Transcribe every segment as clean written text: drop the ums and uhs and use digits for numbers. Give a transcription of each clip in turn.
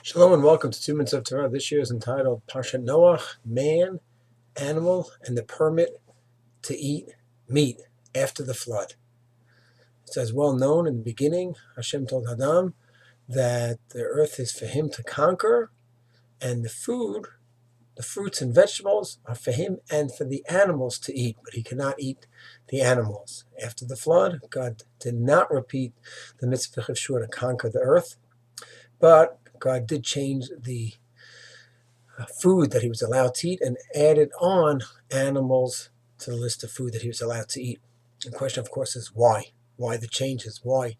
Shalom and welcome to 2 Minutes of Torah. This year is entitled Parshat Noach, Man, Animal, and the Permit to Eat Meat After the Flood. It's as well known in the beginning, Hashem told Adam that the earth is for him to conquer, and the fruits and vegetables, are for him and for the animals to eat, but he cannot eat the animals. After the flood, God did not repeat the mitzvah of Shua to conquer the earth, but God did change the food that he was allowed to eat and added on animals to the list of food that he was allowed to eat. The question, of course, is why? Why the changes? Why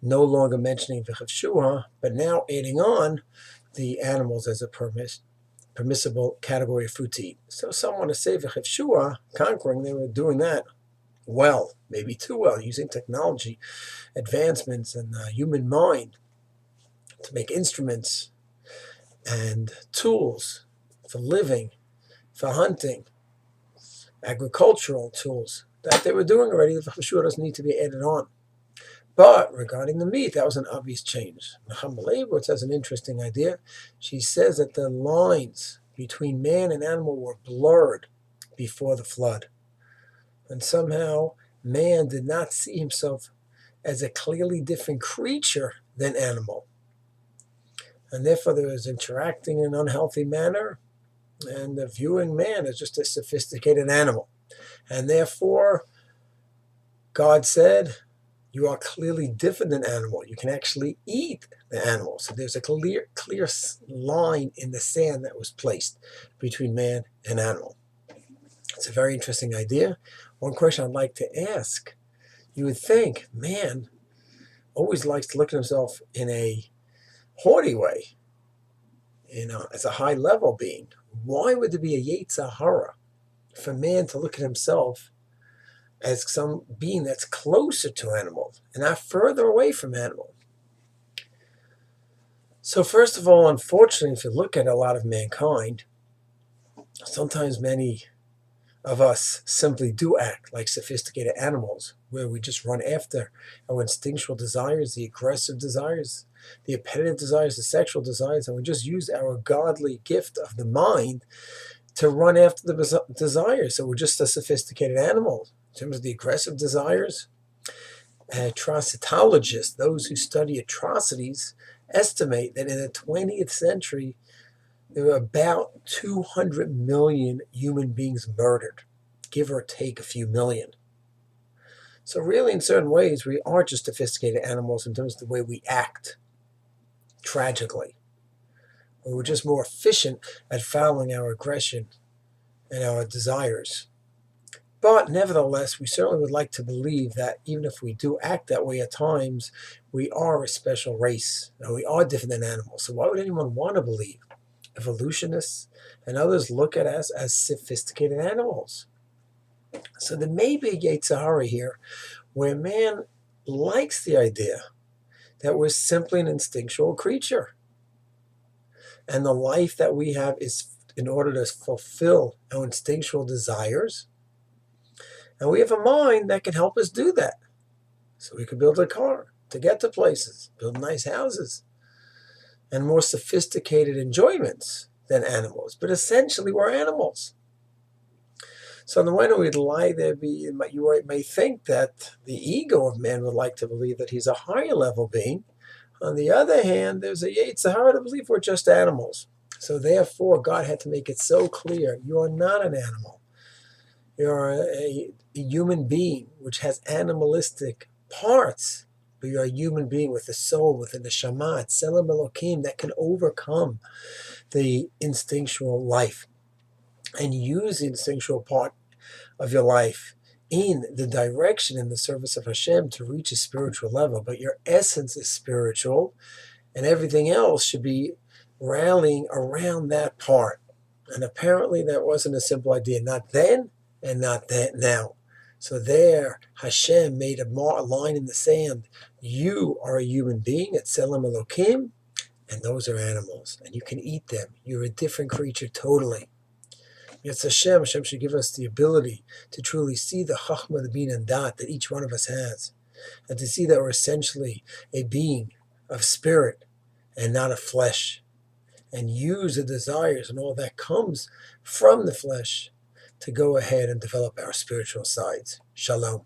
no longer mentioning V'chav Shua, but now adding on the animals as a permissible category of food to eat? So some want to say V'chav Shua, conquering, they were doing that well, maybe too well, using technology, advancements, and the human mind to make instruments and tools for living, for hunting, agricultural tools that they were doing already. The Chashua doesn't need to be added on. But regarding the meat, that was an obvious change. Nechama Leibowitz has an interesting idea. She says that the lines between man and animal were blurred before the flood. And somehow man did not see himself as a clearly different creature than animal. And therefore there was interacting in an unhealthy manner and viewing man as just a sophisticated animal. And therefore, God said, you are clearly different than animal. You can actually eat the animal. So there's a clear line in the sand that was placed between man and animal. It's a very interesting idea. One question I'd like to ask, you would think man always likes to look at himself in a haughty way, as a high-level being. Why would there be a Yetzer Hara for man to look at himself as some being that's closer to animals and not further away from animals? So first of all, unfortunately, if you look at a lot of mankind, sometimes many of us simply do act like sophisticated animals, where we just run after our instinctual desires, the aggressive desires, the appetitive desires, the sexual desires, and we just use our godly gift of the mind to run after the desires. So we're just a sophisticated animal. In terms of the aggressive desires, atrocitologists, those who study atrocities, estimate that in the 20th century, there were about 200 million human beings murdered, give or take a few million. So really, in certain ways, we are just sophisticated animals in terms of the way we act, tragically. We're just more efficient at following our aggression and our desires. But nevertheless, we certainly would like to believe that even if we do act that way at times, we are a special race, and we are different than animals. So why would anyone want to believe? Evolutionists and others look at us as sophisticated animals. So there may be a Yetzer Hara here where man likes the idea that we're simply an instinctual creature. And the life that we have is in order to fulfill our instinctual desires. And we have a mind that can help us do that. So we could build a car to get to places, build nice houses, and more sophisticated enjoyments than animals. But essentially, we're animals. So on the one hand, we'd lie there. You may think that the ego of man would like to believe that he's a higher level being. On the other hand, there's a Yetzer Hara to believe we're just animals. So therefore, God had to make it so clear, you are not an animal. You're a human being which has animalistic parts. But you're a human being with a soul, with a neshama, tselem Elokim, that can overcome the instinctual life and use the instinctual part of your life in the direction and the service of Hashem to reach a spiritual level. But your essence is spiritual, and everything else should be rallying around that part. And apparently that wasn't a simple idea, not then and not that now. So there, Hashem made a line in the sand. You are a human being, at Tselem Elokim, and those are animals, and you can eat them. You're a different creature totally. It's Hashem should give us the ability to truly see the Chachma, the Bin and Dat that each one of us has, and to see that we're essentially a being of spirit and not of flesh. and use the desires and all that comes from the flesh to go ahead and develop our spiritual sides. Shalom.